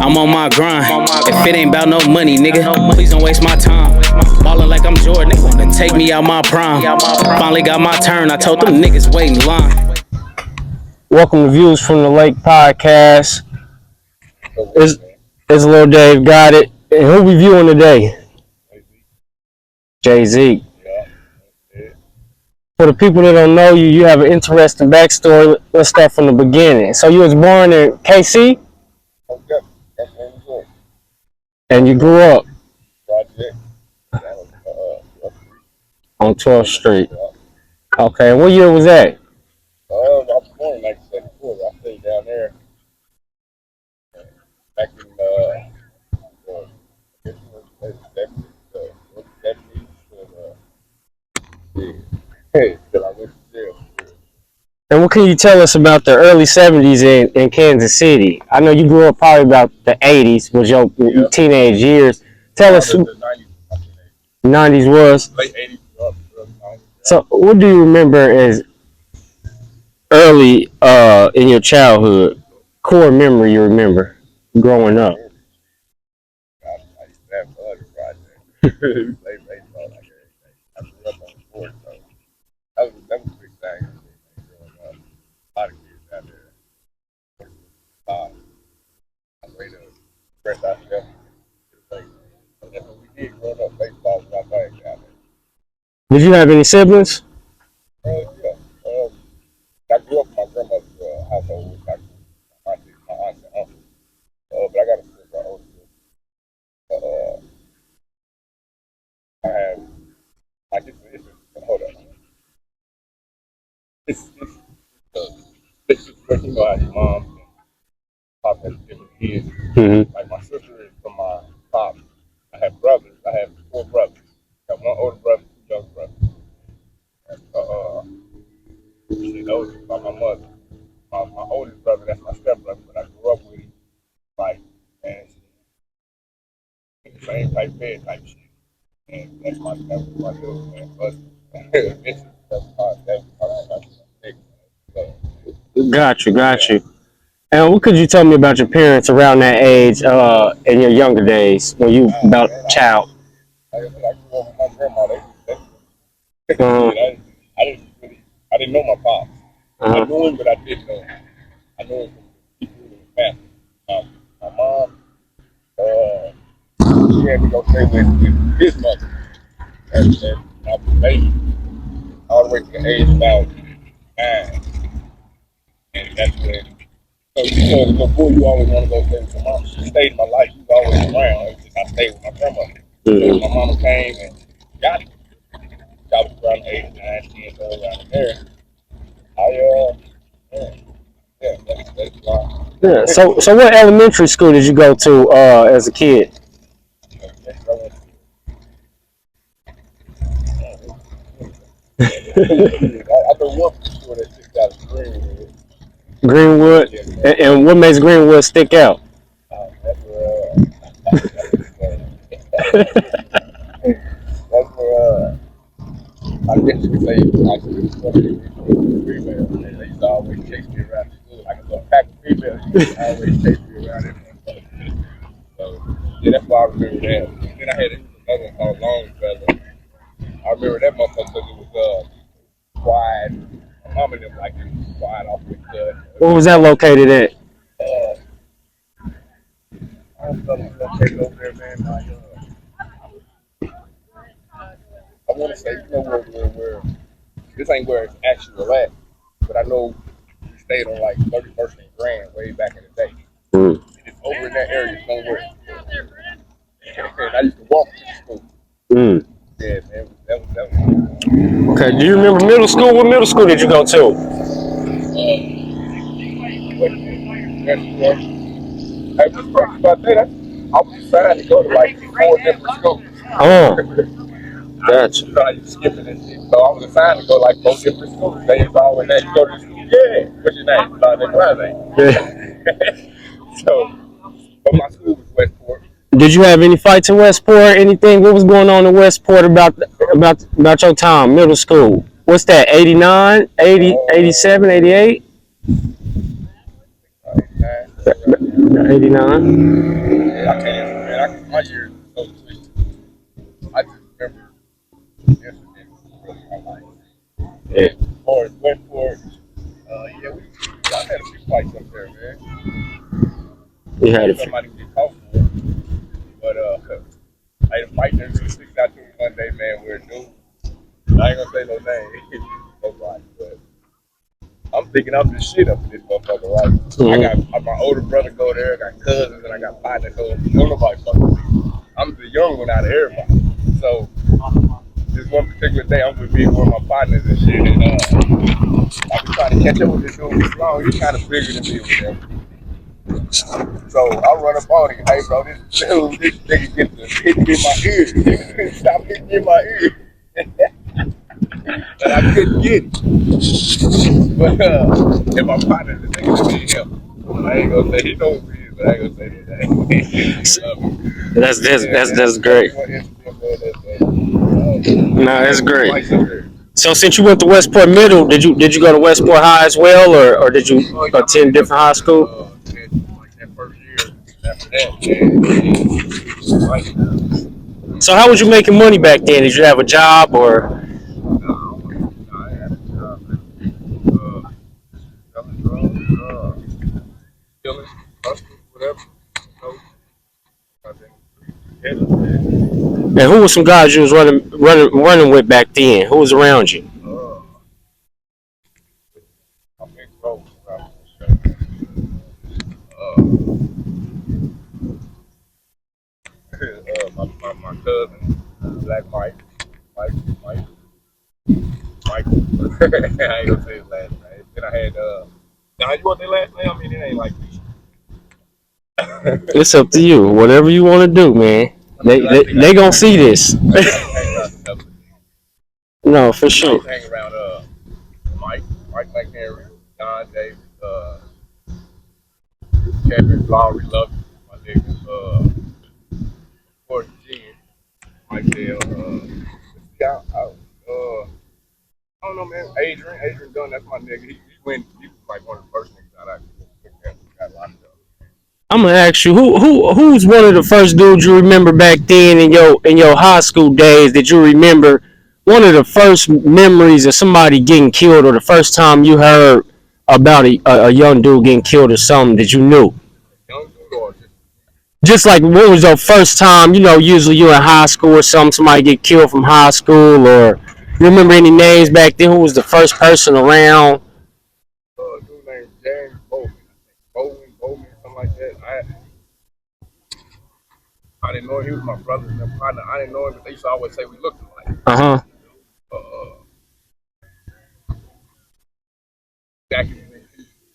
I'm on my grind. If it ain't about no money, nigga, please don't waste my time. Ballin' like I'm Jordan, they wanna take me out my prime. Finally got my turn, I told them niggas wait in line. Welcome to Views from the Lake podcast. It's Lil Dave got it. And who we viewing today? Jazek. For the people that don't know you, you have an interesting backstory. Let's start from the beginning. So you was born in KC? And you grew up on 12th Street. Okay, and what year was that? I was born in 1974. I stayed down there back in till I went to jail. And what can you tell us about the early 70s in Kansas City? I know you grew up probably about the 80s, was your teenage years. Tell us. The 90s was? Late 80s, early 90s. So what do you remember as early in your childhood, core memory you remember growing up? I used to have fun right there. We played baseball like everything. I grew up on sports, so that was a big thing growing up. A lot of kids out there. I played fresh out there. So that's what we did growing up. Baseball was our thing down there. Did you have any siblings? Yeah. I grew up in my grandmother's household with my aunts and uncles. But I got a sister, an older sister. I have, like, hold on. It's you know how your mom and pop has different kids. Mm-hmm. Like, my sister is from my pop. I have brothers. I have 4 brothers. I got 1 older brother, 2 younger brothers. She's older by my mother. My oldest brother, that's my stepbrother, but I grew up with him, like, man, the same type bed type shit. And that was my little man, husband. Got you. And what could you tell me about your parents around that age in your younger days when you about a child? I grew up with my grandma. Uh-huh. I didn't know my pops. Uh-huh. I knew him, but I didn't know him. I knew him from people in the family. My mom, she had to go stay with his mother. And I was a baby all the way to the age of about 9. And that's when, so you know, as a little boy, you always want to go stay with your mom. She stayed in my life. She was always around. It was just I stayed with my grandmother. Mm-hmm. So my mama came and got it. I was around 8, 9, 10, so around there. That's why. Yeah. So what elementary school did you go to as a kid? I know one school that just got Greenwood. Greenwood? Yeah. And what makes Greenwood stick out? That's where I guess you could say I was female. They used to always chase me around the school. Like a little pack of females, used to always chase me around it. So, yeah, that's why I remember that. And then I had another one called Long Brother. I remember that motherfucker because it was quiet. My mom and them like it was quiet off with What was that located at? I don't know if located over there, man. I want to say, you know, where this ain't where it's actually at, but I know we stayed on like 31st and Grand way back in the day. Mm. It's over in that area somewhere. And I used to walk to school. Mm. Yeah, man, that was. Okay, do you remember middle school? What middle school did you go to? I was talking about that. I was trying to go to like 4 different schools. Oh, gotcha. You know, I used to skip it and shit. So I was assigned to go like 4 different schools. They was always that you go to the school. Yeah, what's your name? That's my name. Yeah. So, but my school was Westport. Did you have any fights in Westport? Anything? What was going on in Westport about your time, middle school? What's that, 89, 80, 87, 88? '89. Yeah, I can't even, man. My years are so twisted. I just remember incidents from my life. Yeah, Or Westport, yeah, I had a few fights up there, man. we had a few. Somebody get caught for it. But I had a fight that really sticks out to me one day, man, where a dude, I ain't gonna say no name, nobody, but I'm thinking I'm the shit up in this motherfucker, right? I got my older brother go there, I got cousins, and I got partners, so don't nobody fuck with me. I'm the young one out of everybody. So this one particular day, I'm with me and one of my partners and shit, and I was trying to catch up with this dude for long. He's kind of bigger than me with him. So I run up on him, hey bro, this dude, this nigga gets to hit me in my ear. Stop hitting me in my ear. And I couldn't get it. But and my partner, the nigga that did him. I ain't gonna say he knows who he is, but I ain't gonna say his name. That's great. No, that's great. So since you went to Westport Middle, did you go to Westport High as well, or did you attend different high school? Like that first year after that, man, like, So how was you making money back then? Did you have a job or? no, I had a job, man. Selling drugs, killing, hustling, whatever. So, I think, And who was some guys you was running with back then? Who was around you? I'm in growth. My cousin, Black Mike, Mike, Mike, Michael. I ain't gonna say his last name. Then I had, now you want their last name? I mean, it ain't like It's up to you. Whatever you want to do, man. They gonna see this. I hang around the couple. No, for I sure. used to hang around Mike McHenry, Don Davis, Kevin Lowry, Love, my nigga, Gordon G, Mike Dale, I don't know, man. Adrian Dunn, that's my nigga. He was like one of the first niggas that I got locked up. I'm gonna ask you who's one of the first dudes you remember back then in your high school days that you remember one of the first memories of somebody getting killed or the first time you heard about a young dude getting killed or something that you knew. Young dude or Just like what was your first time? Usually you in high school or something. Somebody get killed from high school or you remember any names back then? Who was the first person around? a dude named James Bowman. Bowman, something like that. I didn't know him. He was my brother and partner. I didn't know him, but they used to always say we looked alike. Uh Uh, back in the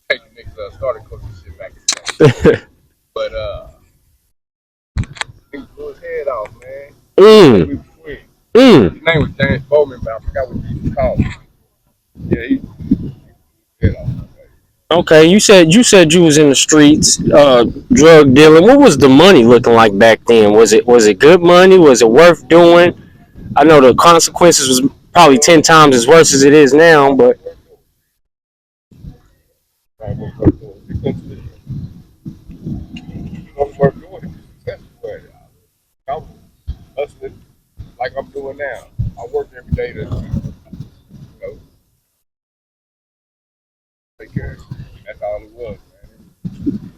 taking niggas started coaching shit back in the day. huh. But he blew his head off, man. We mm. was twins. Mm. His name was James Bowman, but I forgot what he used to call him. Yeah, he blew his head off. Okay, you said you was in the streets, drug dealing. What was the money looking like back then? Was it good money? Was it worth doing? I know the consequences was probably 10 times as worse as it is now, but Right, worth doing. Worth doing it. That's what I'm hustling like I'm doing now. I work every day to, take care of it. That's all it was, man.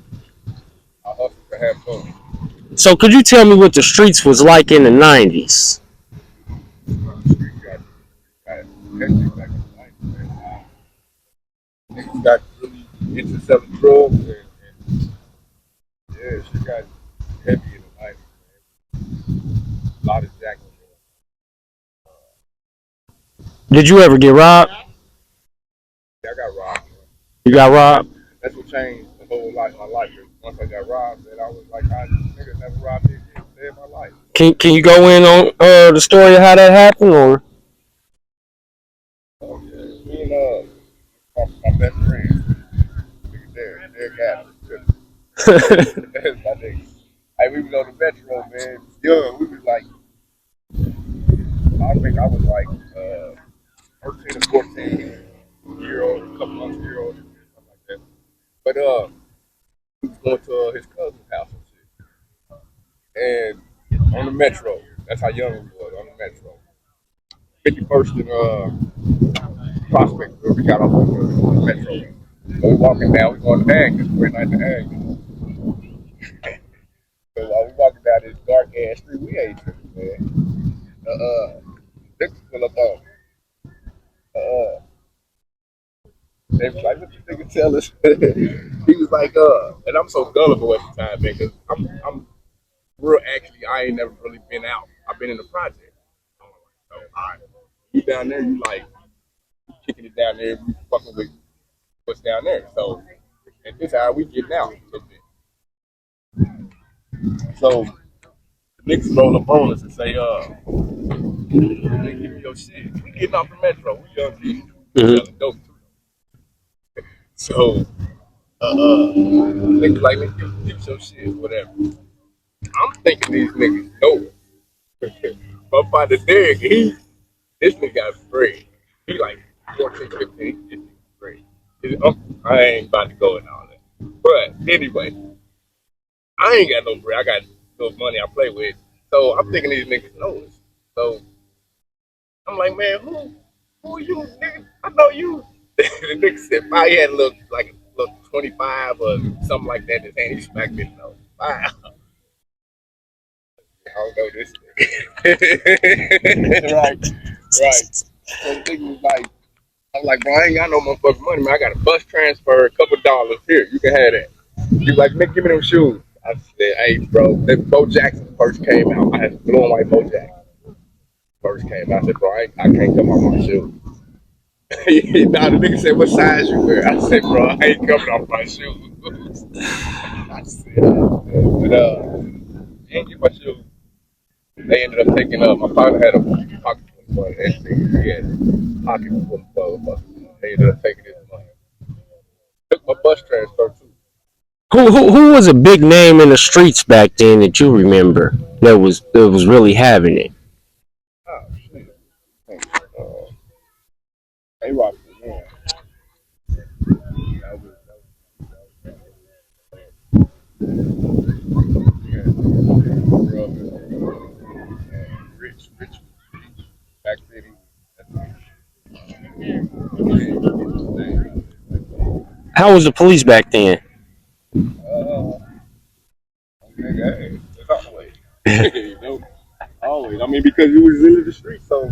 I hustle to have fun. so could you tell me what the streets was like in the '90s? Street got hectic back in the night, man. Niggas got really into selling drugs and yeah, she got heavy in the night, man. A lot of jacking. Did you ever get robbed? Yeah, I got robbed. Man. You got robbed? That's what changed the whole life of my life. Once I got robbed, and I was like, I niggas never robbed me again. Saved my life. Can you go in on the story of how that happened, or? Oh yeah, me and my best friend, nigga there got him. That's my nigga. Hey, we was on the metro, man. Young, we was like, I think I was like 13 or 14 year old, a couple months year old, something like that. But He was going to his cousin's house and shit. And on the metro, that's how young we was on the metro. 51st and Prospect, where we got off on the metro. So we walking down, we going to Agnes, we're not to Agnes. So we walking down this dark ass street, we ain't tripping, man. Niggas pull up on. They was like, what you nigga tell us? He was like, and I'm so gullible at the time, man, because I'm real actually, I ain't never really been out. I've been in the project. So, all right, you down there, you like, kicking it down there, you fucking with what's down there. So, at this hour, we getting out a little bit. So, the niggas roll up on us and say, they give me your shit. We getting off the metro. We young people. Mm-hmm. Selling dope too. So, niggas like, let's give your shit, whatever. I'm thinking these niggas know. Up by the dig, this nigga got afraid. He like 14, 15, this nigga afraid. I ain't about to go and all that. But anyway, I ain't got no bread. I got no money I play with. So I'm thinking these niggas know us. So I'm like, man, who are you, nigga? I know you. The nigga said, he had a little, like a little 25 or something like that in his hand. He smacked me in the nose. Wow. I don't know this nigga. Right, right. So the nigga was like, I'm like, bro, I ain't got no motherfucking money, man. I got a bus transfer, a couple dollars. Here, you can have that. He was like, man, give me them shoes. I said, hey, bro, that Bo Jackson first came out. I had blue and white Bo Jackson first came out. I said, bro, I can't come off my shoes. Nah, the nigga said, what size you wear? I said, bro, I ain't coming off my shoes. I said, but, ain't get my shoes. They ended up taking up. My father had a pocket full of that thing. He had a pocket full of motherfuckers. They ended up taking his money. Took my bus transfer too. Who was a big name in the streets back then that you remember that was really having it? Oh shit. They rocked it, man. That was, yeah. Grew up rich, back city. How was the police back then? Nigga, hey, it's always. You know, always. I mean, because you was in the street, so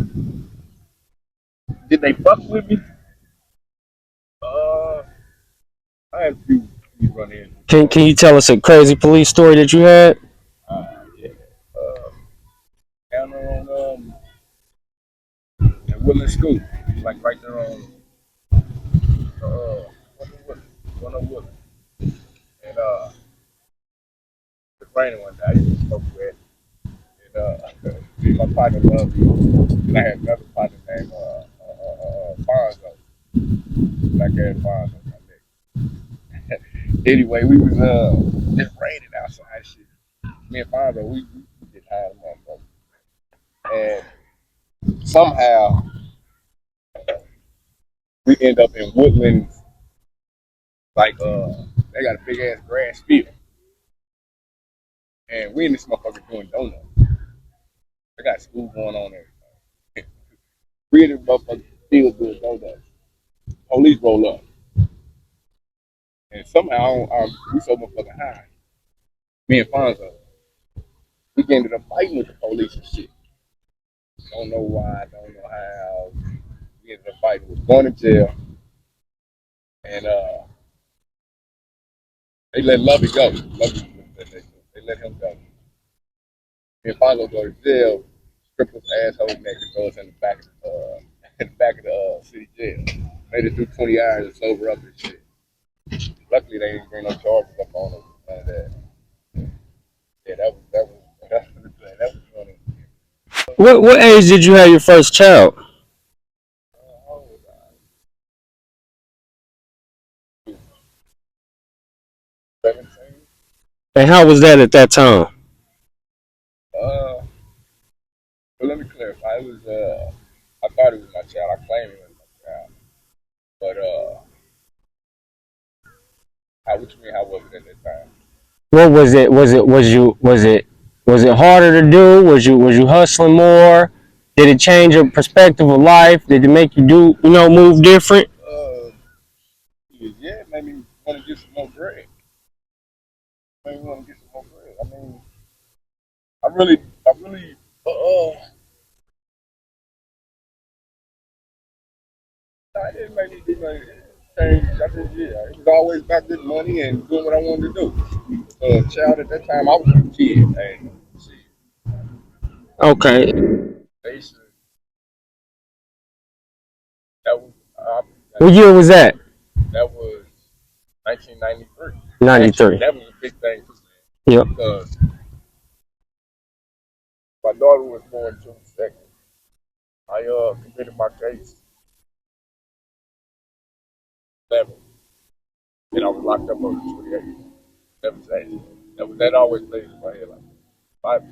did they fuck with me? Uh, I had a few run in. Can you tell us a crazy police story that you had? Yeah. Uh, down there on at Woodland School, like right there on uh, one of Woodland, and the raining one day. I used to smoke with, and my partner loved me, and I had another partner named Bonzo, black ass Bonzo, my nigga. Anyway, we was just raining outside, shit. Me and Bonzo, we get high as motherfucker, and somehow we end up in Woodlands, like they got a big ass grass field, and we in this motherfucker doing donuts. They got school going on there. We in this motherfucker field doing donuts. Police roll up, and somehow we so motherfucking high. Me and Fonzo, we ended up fighting with the police and shit. Don't know why, don't know how. We ended up fighting. We was going to jail, and they let Lovey go. They let him go. Me and Fonzo go to jail, strip his asshole naked, throw us in the back of in the back of the city jail. Made it through 20 hours and sober up and shit. Luckily, they didn't bring no charges up on us. None of that. Yeah, that was funny. What age did you have your first child? How old was I? 17. And how was that at that time? Uh, but let me clarify. It was I thought it was my child. I claimed it was my child, but What you mean? How was it at that time? What was it? Was it harder to do? Was you hustling more? Did it change your perspective of life? Did it make you do move different? Uh, yeah, it made me want to get some more bread. Made me want to get some more bread. I mean, I really, it didn't make me do nothing. It changed. I just, yeah, it was always about getting money and doing what I wanted to do. Child, at that time, I was a kid. And see, Okay, they used to, that was, what year was that? that was 1993. Actually, 93. that was a big thing too, Yep. man, because my daughter was born June 2nd. I committed my case 11, and I was locked up on the 28th. That was that. That always plays in my head. Like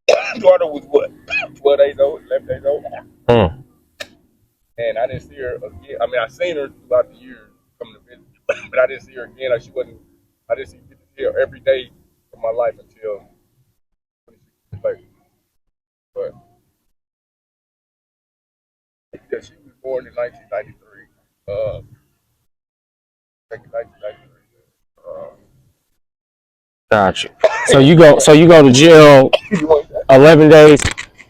my daughter was what, 12 days old, 11 days old, Mm. and I didn't see her again. I mean, I seen her throughout the years coming to visit, but I didn't see her again. Like she wasn't. I didn't see her every day of my life until 26 years later. But yeah, she was born in 1993. 1993. Gotcha. So you go to jail You want that? 11 days.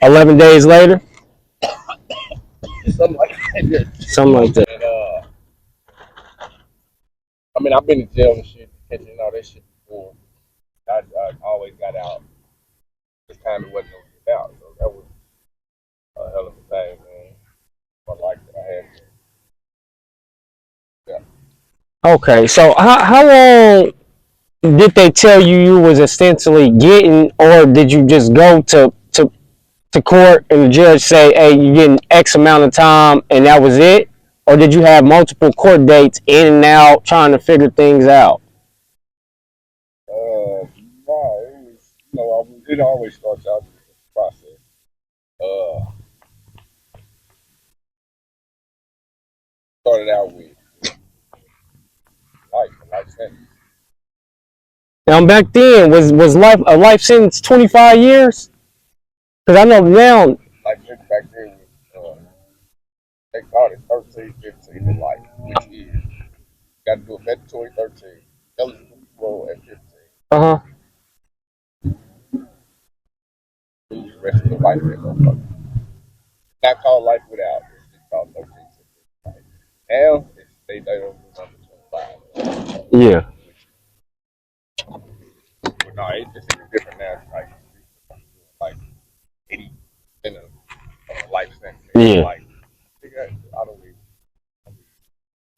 11 days later, Something like that. Yeah. something like that. And I mean, I've been in jail and shit, catching all that shit before. I always got out. This time it wasn't gonna get out, so that was a hell of a thing, man. My life that I had. Yeah. Okay, so how long did they tell you was ostensibly getting, or did you just go to court and the judge say, "Hey, you're getting X amount of time," and that was it, or did you have multiple court dates in and out trying to figure things out? No, it was, it always starts out with the process. Uh, Started out with life sentence. Now back then was life a life sentence 25 years? Because I know now. Life sentence back then was, they called it 13, 15 to life, which is, you got to do a mandatory 13, eligible parole at 15. Uh huh. Lose the rest of your life in that motherfucker. Not called life without. It's called 13 to 15. Now, they don't do number 25. Yeah. But no, it's different now. Like 80% of life sentence. Yeah. Like, I don't even.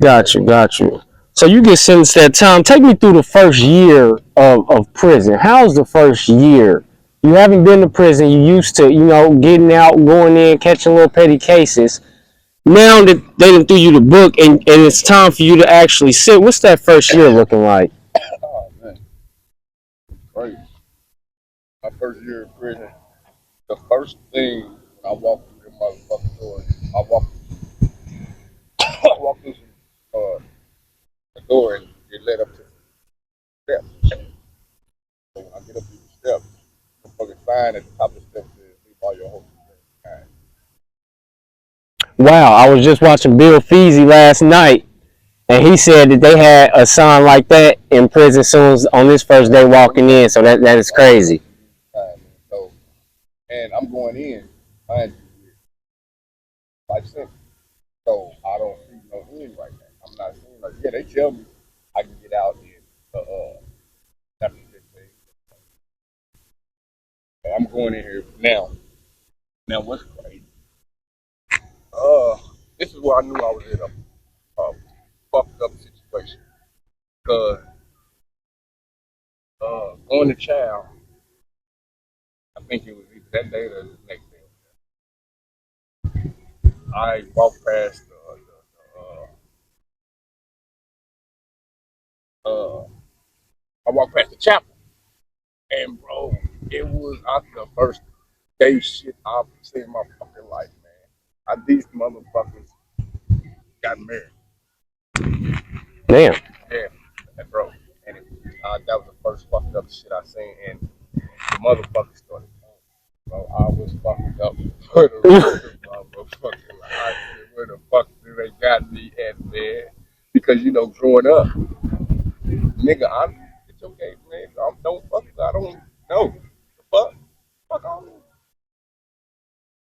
Got you. So you get sentenced that time. Take me through the first year of prison. How's the first year? You haven't been to prison. You used to, getting out, going in, catching little petty cases. Now that they done threw you the book and it's time for you to actually sit, what's that first year looking like? Oh, man. Crazy. My first year in prison, the first thing when I walked through the motherfucking door, I walked, I walked through the door and it led up to the steps. So when I get up through the steps, the fucking sign at the top of the steps says, leave all your horses behind. Wow, I was just watching Bill Feasy last night, and he said that they had a sign like that in prison soon as on this first day walking in. So that is crazy. So, and I'm going in, mind you, with life sentence. So I don't see no end right now. I'm not seeing like, yeah, they tell me I can get out in after 15. And I'm going in here now. Now what's crazy? Uh, this is where I knew I was in a fucked up situation. Cause going to child, I think it was either that day or the next day. I walked past I walked past the chapel, and bro, it was the first gay shit I've seen in my fucking life, man. These motherfuckers got married. Damn. Yeah, and bro, and that was the first fucked up shit I seen, and the motherfucker started. Bro, I was fucking up for the rest of my motherfucking life. I said, where the fuck do they got me at, man? Because growing up, nigga, it's okay, man. I don't know. The fuck on.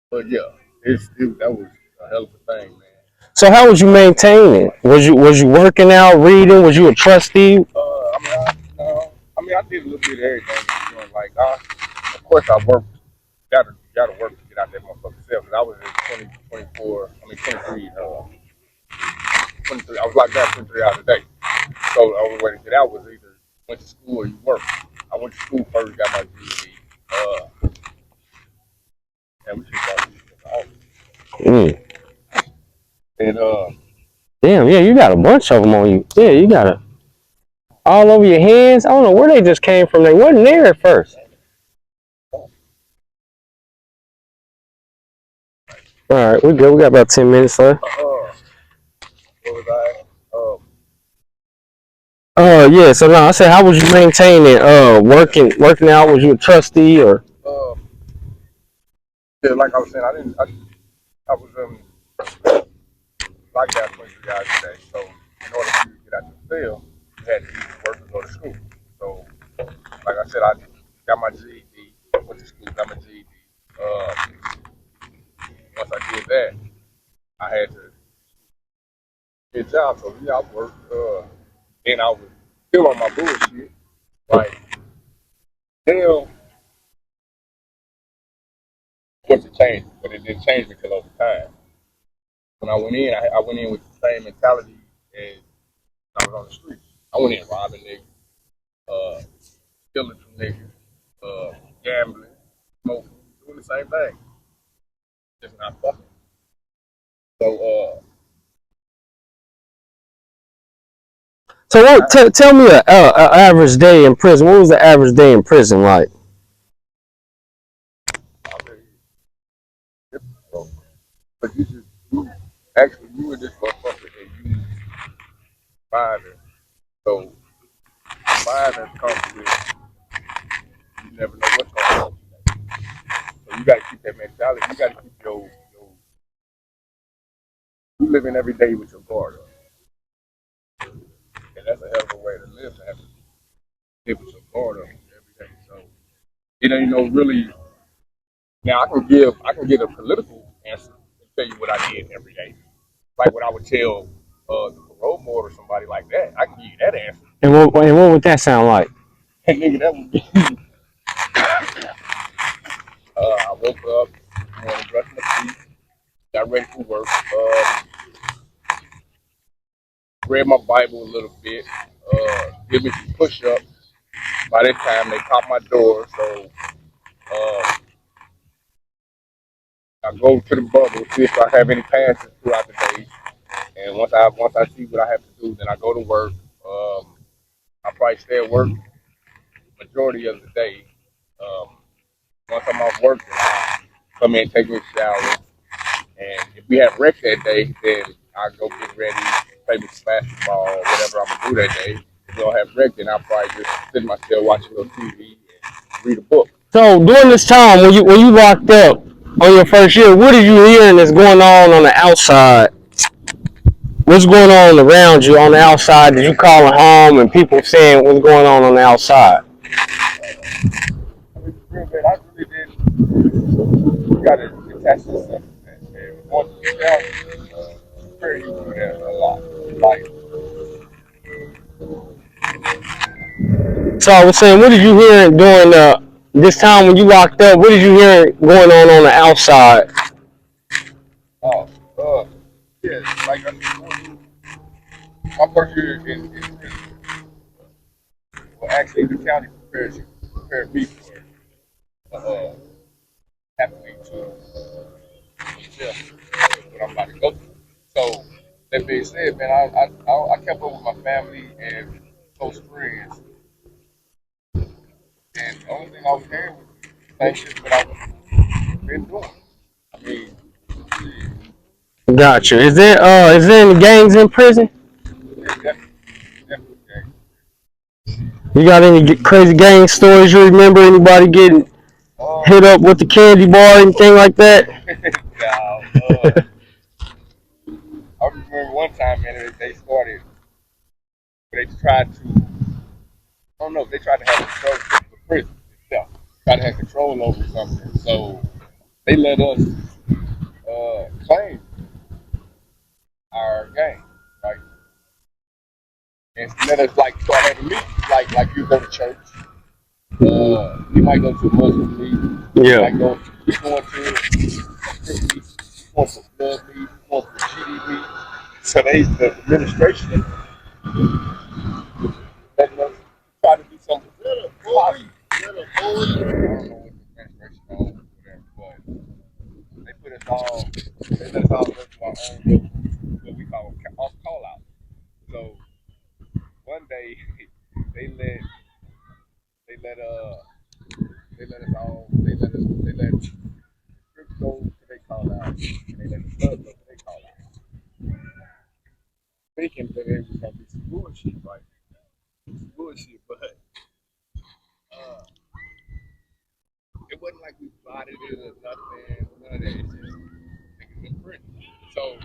But yeah, that was a hell of a thing, man. So how was you maintaining? Was you working out, reading? Was you a trustee? I did a little bit of everything. Like, of course, I worked. Gotta work to get out that motherfucking self. Cause I was in 23. 23. I was locked down 23 hours a day. So the only way to get out was either went to school or you worked. I went to school first, got my GED. And we should go. Mm. And Damn, yeah, you got a bunch of them on you. Yeah, you got it all over your hands. I don't know where they just came from. They wasn't there at first. All right, we good. We got about 10 minutes left. what was I? Yeah. So now I said, how was you maintaining? Working out. Was you a trustee or? Yeah, like I was saying, I was locked down 23 hours a day. So in order for you to get out the cell, you had to either work or go to school. So like I said, I got my GED, went to school, got my GED. Once I did that, I had to get a job. So yeah, I worked. Then I was still on my bullshit. Like, hell, once it changed, but it didn't change me till over time. When I went in, I went in with the same mentality as I was on the street. I went in robbing niggas, stealing from niggas, gambling, smoking, doing the same thing, just not fucking. So, So what? Tell me a average day in prison. What was the average day in prison like? I mean, so, but you were this motherfucker and you surviving. So, surviving comes with you never know what's going on. So you got to keep that mentality. You got to keep you living every day with your guard up. And that's a hell of a way to live, to have to live with your guard up every day. So it ain't no really. Now I can give a political answer and tell you what I did every day, like what I would tell the parole board or somebody like that. I can give you that answer. And what would that sound like? And nigga, that would be. I woke up, morning, brushed my teeth, got ready for work, read my Bible a little bit, did me some push-ups. By that time, they popped my door, so I go to the bubble, see if I have any passes throughout the day. And once I see what I have to do, then I go to work. I probably stay at work majority of the day. Um, Once I'm off work, then I come in, take me a shower, and if we have rec that day, then I go get ready, play me some basketball, or whatever I'm gonna do that day. If we don't have rec, then I'll probably just sit in my cell, watch a little TV, and read a book. So during this time when you locked up on your first year, what are you hearing that's going on the outside? What's going on around you on the outside? Did you call it home and people saying what's going on the outside? I mean, I really didn't. You gotta detach yourself from that. And once you get out, very easy to do that a lot. Like, So I was saying, what did you hear during this time when you locked up? What did you hear going on the outside? oh, yeah, like I said, my first year in well, actually, the county prepared me for happening to myself, what I'm about to go through. So, that being said, man, I kept up with my family and close friends, and the only thing I was hearing was the same shit that I've been doing. I mean, Gotcha. Is there any gangs in prison? yeah, definitely, definitely. You got any crazy gang stories you remember? Anybody getting hit up with the candy bar, anything like that? I remember one time, man, they started, they tried to, I don't know, they tried to have control of the prison itself, tried to have control over something. So they let us claim our game, right? And let us like start having meetings, like you go to church. You might go to a Muslim meeting. Yeah. You might go. We going to strip meet. We going to blood meet. We going to GD meet. So the administration letting us try to do something positive. I don't know what the administration on whatever, but they put us all. They let us all go to our own little, what we call out. So one day they let they let they let us all they let crypto they call out and they let the blood go they call out. Thinking that it was gonna be some bullshit, right? Some bullshit, but uh it wasn't like we plotted it or nothing, none of that. It's just niggas in prison. So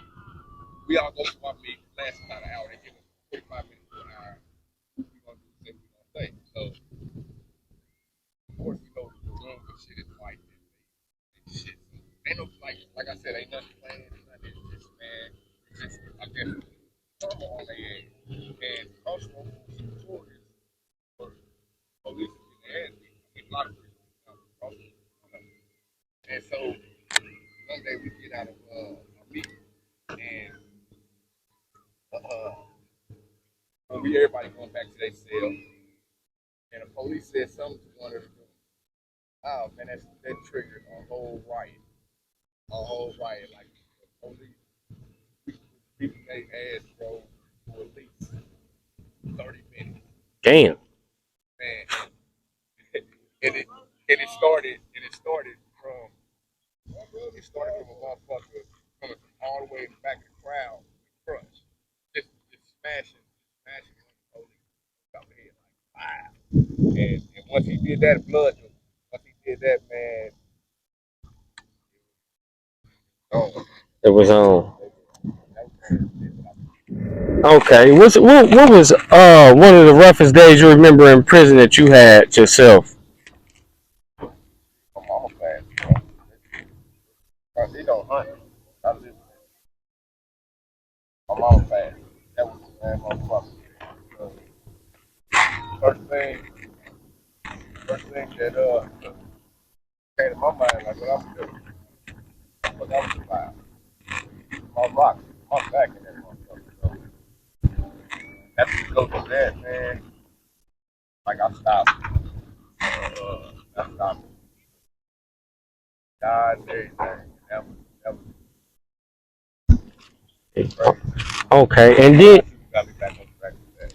we all go to our meeting, last about an hour, they give us 45 minutes to an hour. We gonna do the thing we gonna say. So of course we know the room and shit is white and shit. Ain't no like I said, ain't nothing planned, nothing. It's just man, it's just I guess normal on their end. And also notorious for police in the ass. I mean, a lot of prisons. And so one day we get out of a meeting and uh, when everybody going back to their cell and the police said something to one of the oh man, that triggered a whole riot. A whole riot. Like the police beating their ass, bro, for at least 30 minutes. Damn. Man. And it started from a motherfucker coming from all the way in the back of the crowd with crush. Just smashing on the police over the head like wow. And once he did that, once he did that, man, oh, It was on. Okay. What was one of the roughest days you remember in prison that you had yourself? my mama passed, bro. They don't hunt. I live my mama passed. That was the man motherfucker. First thing, first thing that came to my mind, like what I'm doing, what I'm about. My rock, my back in that motherfucker. So after you go through that, man, like I stopped. I stopped. God, everything. That was crazy. Okay. And then Got me back on track with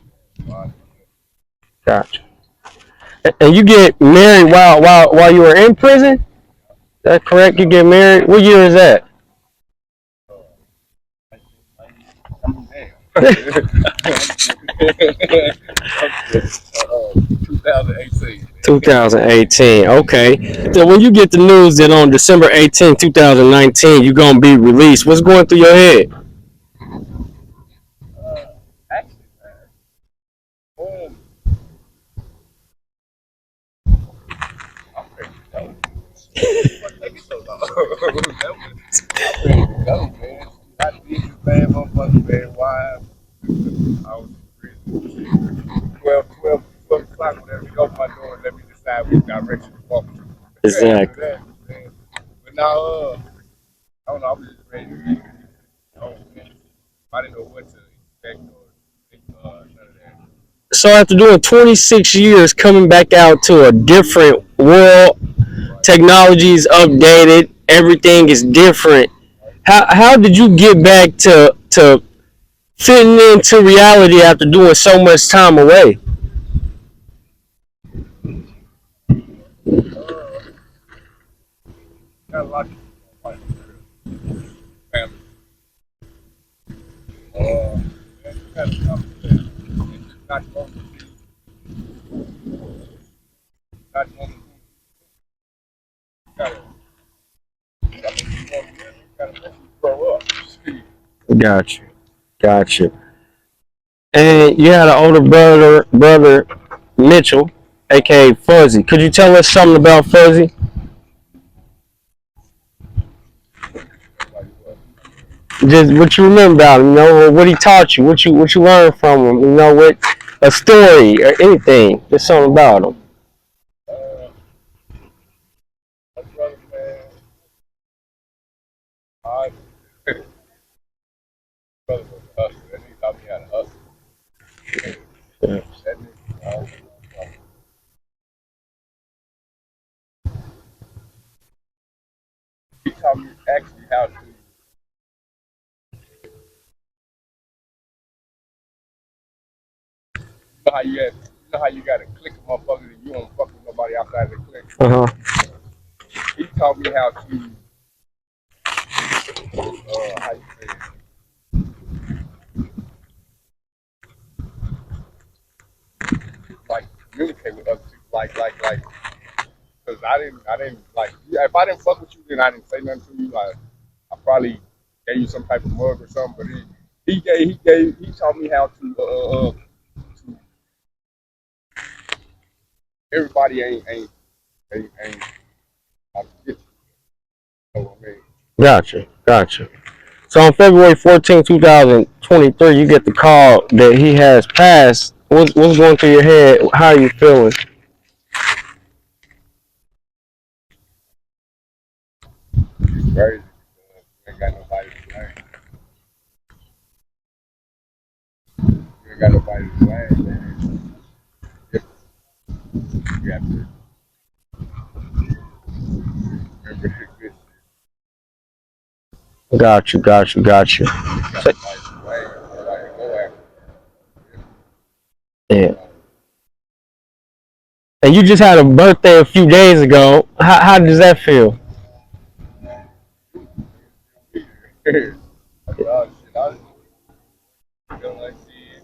that. gotcha. And you get married while you were in prison? Is that correct? You get married? What year is that? Damn. 2018. 2018. Okay. So when you get the news that on December 18th, 2019, you're gonna be released, what's going through your head? Actually, man, I'm ready to go. What take me so long? I'm ready to go, man. I did this bad motherfucker, man. Why? I was in prison. 12 o'clock, whenever you open my door and let me decide which direction to walk to. Exactly. After that, man. But now, I don't know, I was just ready to leave. Oh, man. I didn't know what to expect or none of that. So after doing 26 years, coming back out to a different world, technology is updated, everything is different. How did you get back to fitting into reality after doing so much time away? Got a lot of like, family. Man, you gotta come to that. It's just not going to be not normal. Gotta grow up. Got you. Got you. And you had an older brother Mitchell, aka Fuzzy. Could you tell us something about Fuzzy? Just what you remember about him, you know, or what he taught you, what you learned from him, you know, what a story or anything, just something about him. My brother, man, I brother was a hustler. That nigga taught me how to hustle. Yeah. That nigga, he taught me actually how to. You know how you got to click a motherfucker and you don't fuck with nobody outside the click. He taught me how to, how you say it, like communicate with other people, because I didn't like. Yeah, if I didn't fuck with you, then I didn't say nothing to you. Like, I probably gave you some type of mug or something. But he taught me how to everybody ain't how to get you. You know what I mean? Gotcha. So on February 14th, 2023, you get the call that he has passed. What's going through your head? How are you feeling? It's crazy. You ain't got nobody to blame. You ain't got nobody to blame, man. You have to remember the good Got you. got So, nobody to blame, nobody to go after. yeah. And you just had a birthday a few days ago. How does that feel? Like, oh shit, I was feeling like seeing,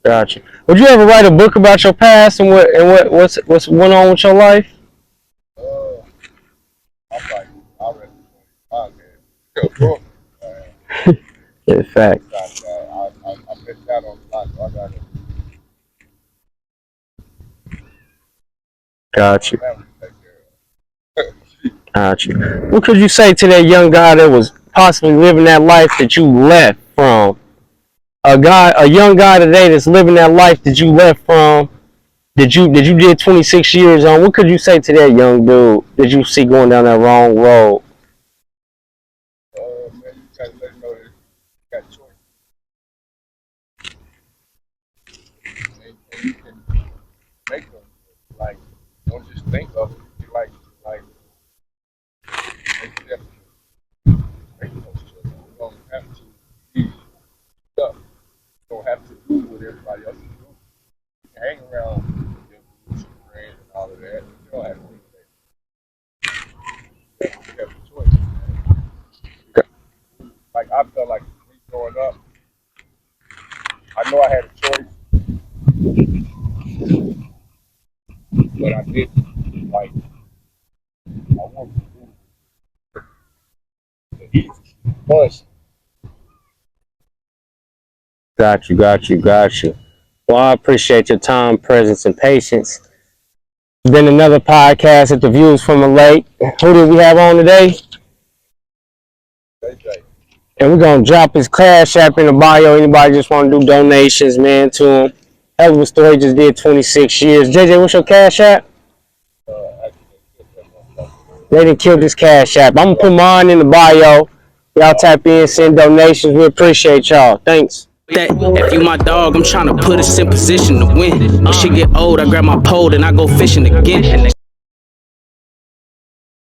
Gotcha. Would you ever write a book about your past and what's went on with your life? uh, I'm like, I read the podcast. In fact, I missed out on a lot, so I gotta got you. family to take care of. Got you. What could you say to that young guy that was possibly living that life that you left from? A young guy today that's living that life that you left from, that you did 26 years on. What could you say to that young dude that you see going down that wrong road? Man, you gotta let him know that you got choices. And you can make them. Like, don't just think of it. You like, make them make those choices. You don't have to be stuck. You don't have to do what everybody else is doing. You can hang around your friends and all of that. You don't have to do that. You have a choice, man. Like, I felt like me growing up, I know I had a choice, but I didn't. Like, I wanted to do the easy shit. But Got you. Well, I appreciate your time, presence, and patience. It's been another podcast at the Views from the Lake. Who did we have on today? JJ, And we're gonna drop his Cash App in the bio. Anybody just want to do donations, man, to him. Hell of a story, just did 26 years. JJ, what's your Cash App? They didn't kill this Cash App. I'm gonna put mine in the bio. Y'all tap in, send donations. We appreciate y'all. Thanks. That if you my dog, I'm tryna put us in position to win. When shit get old, I grab my pole and I go fishing again.